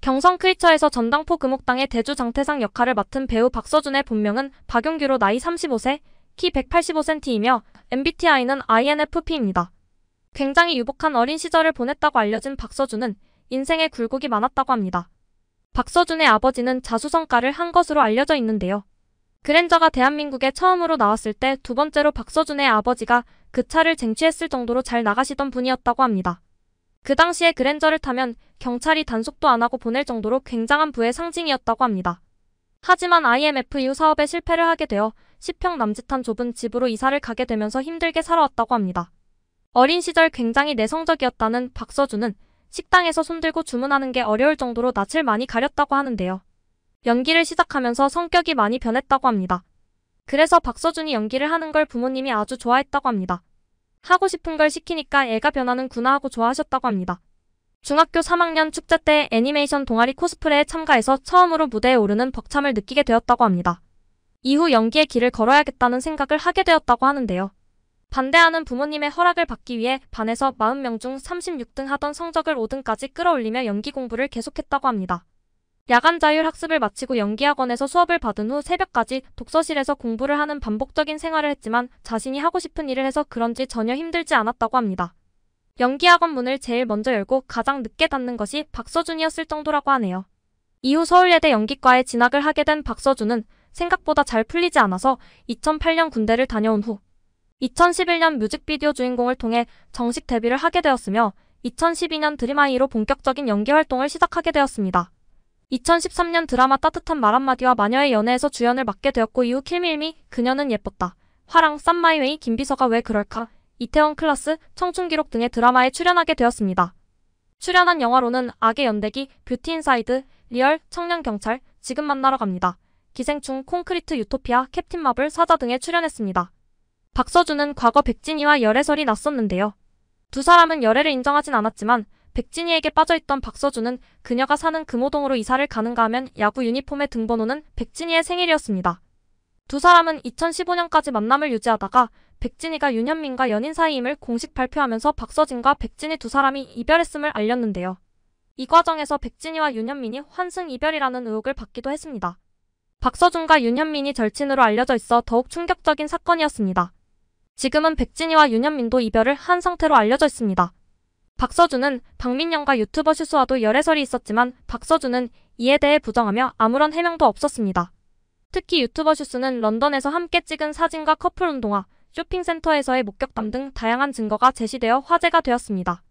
경성 크리처에서 전당포 금옥당의 대주 장태상 역할을 맡은 배우 박서준의 본명은 박용규로 나이 35세, 키 185cm이며 MBTI는 INFP입니다. 굉장히 유복한 어린 시절을 보냈다고 알려진 박서준은 인생에 굴곡이 많았다고 합니다. 박서준의 아버지는 자수성가를 한 것으로 알려져 있는데요. 그랜저가 대한민국에 처음으로 나왔을 때 두 번째로 박서준의 아버지가 그 차를 쟁취했을 정도로 잘 나가시던 분이었다고 합니다. 그 당시에 그랜저를 타면 경찰이 단속도 안 하고 보낼 정도로 굉장한 부의 상징이었다고 합니다. 하지만 IMF 이후 사업에 실패를 하게 되어 10평 남짓한 좁은 집으로 이사를 가게 되면서 힘들게 살아왔다고 합니다. 어린 시절 굉장히 내성적이었다는 박서준은 식당에서 손들고 주문하는 게 어려울 정도로 낯을 많이 가렸다고 하는데요. 연기를 시작하면서 성격이 많이 변했다고 합니다. 그래서 박서준이 연기를 하는 걸 부모님이 아주 좋아했다고 합니다. 하고 싶은 걸 시키니까 애가 변하는구나 하고 좋아하셨다고 합니다. 중학교 3학년 축제 때 애니메이션 동아리 코스프레에 참가해서 처음으로 무대에 오르는 벅참을 느끼게 되었다고 합니다. 이후 연기의 길을 걸어야겠다는 생각을 하게 되었다고 하는데요. 반대하는 부모님의 허락을 받기 위해 반에서 40명 중 36등 하던 성적을 5등까지 끌어올리며 연기 공부를 계속했다고 합니다. 야간 자율 학습을 마치고 연기학원에서 수업을 받은 후 새벽까지 독서실에서 공부를 하는 반복적인 생활을 했지만 자신이 하고 싶은 일을 해서 그런지 전혀 힘들지 않았다고 합니다. 연기학원 문을 제일 먼저 열고 가장 늦게 닫는 것이 박서준이었을 정도라고 하네요. 이후 서울예대 연기과에 진학을 하게 된 박서준은 생각보다 잘 풀리지 않아서 2008년 군대를 다녀온 후 2011년 뮤직비디오 주인공을 통해 정식 데뷔를 하게 되었으며 2012년 드림아이로 본격적인 연기 활동을 시작하게 되었습니다. 2013년 드라마 따뜻한 말 한마디와 마녀의 연애에서 주연을 맡게 되었고 이후 킬밀미, 그녀는 예뻤다, 화랑, 쌈마이웨이, 김비서가 왜 그럴까, 이태원 클라스, 청춘기록 등의 드라마에 출연하게 되었습니다. 출연한 영화로는 악의 연대기, 뷰티 인사이드, 리얼, 청년경찰, 지금 만나러 갑니다, 기생충, 콘크리트 유토피아, 캡틴 마블, 사자 등에 출연했습니다. 박서준은 과거 백진이와 열애설이 났었는데요. 두 사람은 열애를 인정하진 않았지만 백진이에게 빠져있던 박서준은 그녀가 사는 금호동으로 이사를 가는가 하면 야구 유니폼의 등번호는 백진이의 생일이었습니다. 두 사람은 2015년까지 만남을 유지하다가 백진이가 윤현민과 연인 사이임을 공식 발표하면서 박서진과 백진이 두 사람이 이별했음을 알렸는데요. 이 과정에서 백진이와 윤현민이 환승 이별이라는 의혹을 받기도 했습니다. 박서준과 윤현민이 절친으로 알려져 있어 더욱 충격적인 사건이었습니다. 지금은 백진이와 윤현민도 이별을 한 상태로 알려져 있습니다. 박서준은 박민영과 유튜버 슈스와도 열애설이 있었지만 박서준은 이에 대해 부정하며 아무런 해명도 없었습니다. 특히 유튜버 슈스는 런던에서 함께 찍은 사진과 커플 운동화, 쇼핑센터에서의 목격담 등 다양한 증거가 제시되어 화제가 되었습니다.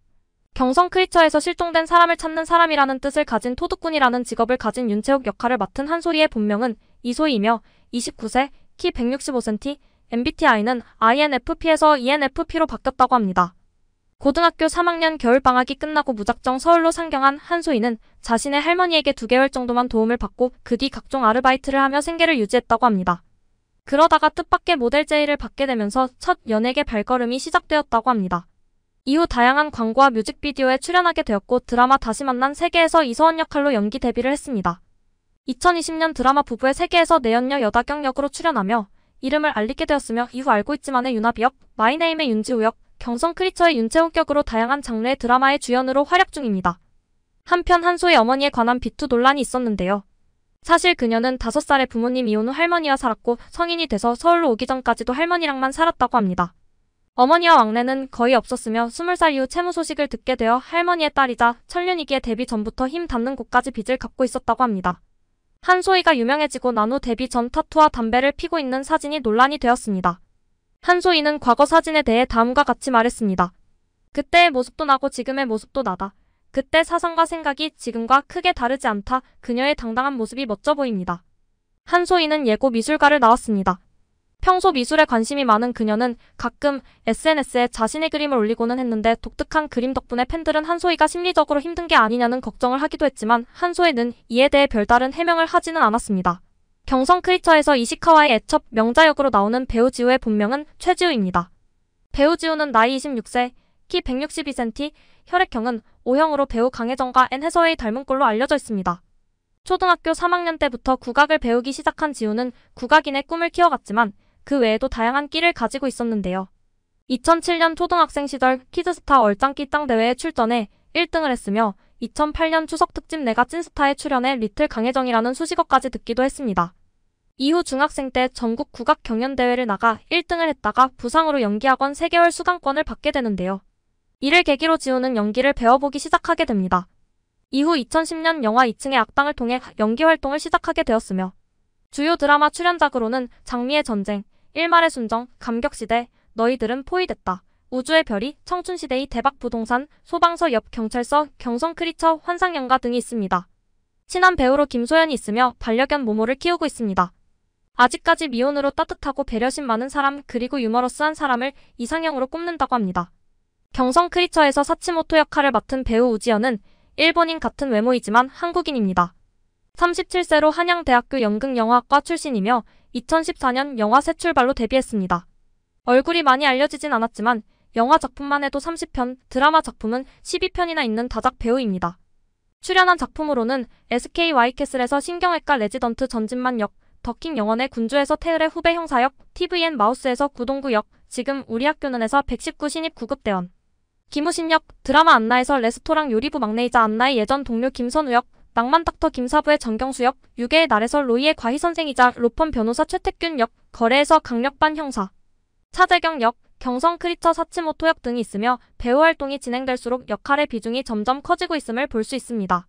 경성 크리처에서 실종된 사람을 찾는 사람이라는 뜻을 가진 토둑꾼이라는 직업을 가진 윤채욱 역할을 맡은 한소리의 본명은 이소희이며 29세, 키 165cm, MBTI는 INFP에서 ENFP로 바뀌었다고 합니다. 고등학교 3학년 겨울방학이 끝나고 무작정 서울로 상경한 한소희는 자신의 할머니에게 2개월 정도만 도움을 받고 그 뒤 각종 아르바이트를 하며 생계를 유지했다고 합니다. 그러다가 뜻밖의 모델 제의를 받게 되면서 첫 연예계 발걸음이 시작되었다고 합니다. 이후 다양한 광고와 뮤직비디오에 출연하게 되었고 드라마 다시 만난 세계에서 이서원 역할로 연기 데뷔를 했습니다. 2020년 드라마 부부의 세계에서 내연녀 여다경 역으로 출연하며 이름을 알리게 되었으며 이후 알고 있지만의 유나비 역, 마이네임의 윤지우 역, 경성 크리처의 윤채욱 역으로 다양한 장르의 드라마의 주연으로 활약 중입니다. 한편 한소의 어머니에 관한 비투 논란이 있었는데요. 사실 그녀는 5살에 부모님 이혼 후 할머니와 살았고 성인이 돼서 서울로 오기 전까지도 할머니랑만 살았다고 합니다. 어머니와 왕래는 거의 없었으며 20살 이후 채무 소식을 듣게 되어 할머니의 딸이자 천륜이기에 데뷔 전부터 힘 닿는 곳까지 빚을 갚고 있었다고 합니다. 한소희가 유명해지고 난 후 데뷔 전 타투와 담배를 피고 있는 사진이 논란이 되었습니다. 한소희는 과거 사진에 대해 다음과 같이 말했습니다. 그때의 모습도 나고 지금의 모습도 나다. 그때 사상과 생각이 지금과 크게 다르지 않다. 그녀의 당당한 모습이 멋져 보입니다. 한소희는 예고 미술가를 나왔습니다. 평소 미술에 관심이 많은 그녀는 가끔 SNS에 자신의 그림을 올리고는 했는데 독특한 그림 덕분에 팬들은 한소희가 심리적으로 힘든 게 아니냐는 걱정을 하기도 했지만 한소희는 이에 대해 별다른 해명을 하지는 않았습니다. 경성 크리처에서 이시카와의 애첩 명자 역으로 나오는 배우 지우의 본명은 최지우입니다. 배우 지우는 나이 26세, 키 162cm, 혈액형은 O형으로 배우 강혜정과 앤 해서웨이 닮은 꼴로 알려져 있습니다. 초등학교 3학년 때부터 국악을 배우기 시작한 지우는 국악인의 꿈을 키워갔지만 그 외에도 다양한 끼를 가지고 있었는데요. 2007년 초등학생 시절 키즈스타 얼짱 끼짱 대회에 출전해 1등을 했으며 2008년 추석 특집 내가 찐스타에 출연해 리틀 강혜정이라는 수식어까지 듣기도 했습니다. 이후 중학생 때 전국 국악 경연대회를 나가 1등을 했다가 부상으로 연기학원 3개월 수강권을 받게 되는데요. 이를 계기로 지우는 연기를 배워보기 시작하게 됩니다. 이후 2010년 영화 2층의 악당을 통해 연기 활동을 시작하게 되었으며 주요 드라마 출연작으로는 장미의 전쟁, 일말의 순정, 감격시대, 너희들은 포위됐다, 우주의 별이, 청춘시대의 대박부동산, 소방서 옆 경찰서, 경성크리처, 환상연가 등이 있습니다. 친한 배우로 김소연이 있으며 반려견 모모를 키우고 있습니다. 아직까지 미혼으로 따뜻하고 배려심 많은 사람 그리고 유머러스한 사람을 이상형으로 꼽는다고 합니다. 경성크리처에서 사치모토 역할을 맡은 배우 우지연은 일본인 같은 외모이지만 한국인입니다. 37세로 한양대학교 연극영화학과 출신이며 2014년 영화 새 출발로 데뷔했습니다. 얼굴이 많이 알려지진 않았지만 영화 작품만 해도 30편, 드라마 작품은 12편이나 있는 다작 배우입니다. 출연한 작품으로는 SK 와이캐슬에서 신경외과 레지던트 전진만 역, 더킹 영원의 군주에서 태을의 후배 형사 역, tvN 마우스에서 구동구 역, 지금 우리 학교는에서 119 신입 구급대원, 김우신 역, 드라마 안나에서 레스토랑 요리부 막내이자 안나의 예전 동료 김선우 역, 낭만 닥터 김사부의 정경수 역, 유괴의 날에서 로이의 과희 선생이자 로펌 변호사 최택균 역, 거래에서 강력반 형사, 차재경 역, 경성크리처 사치모토 역 등이 있으며 배우 활동이 진행될수록 역할의 비중이 점점 커지고 있음을 볼 수 있습니다.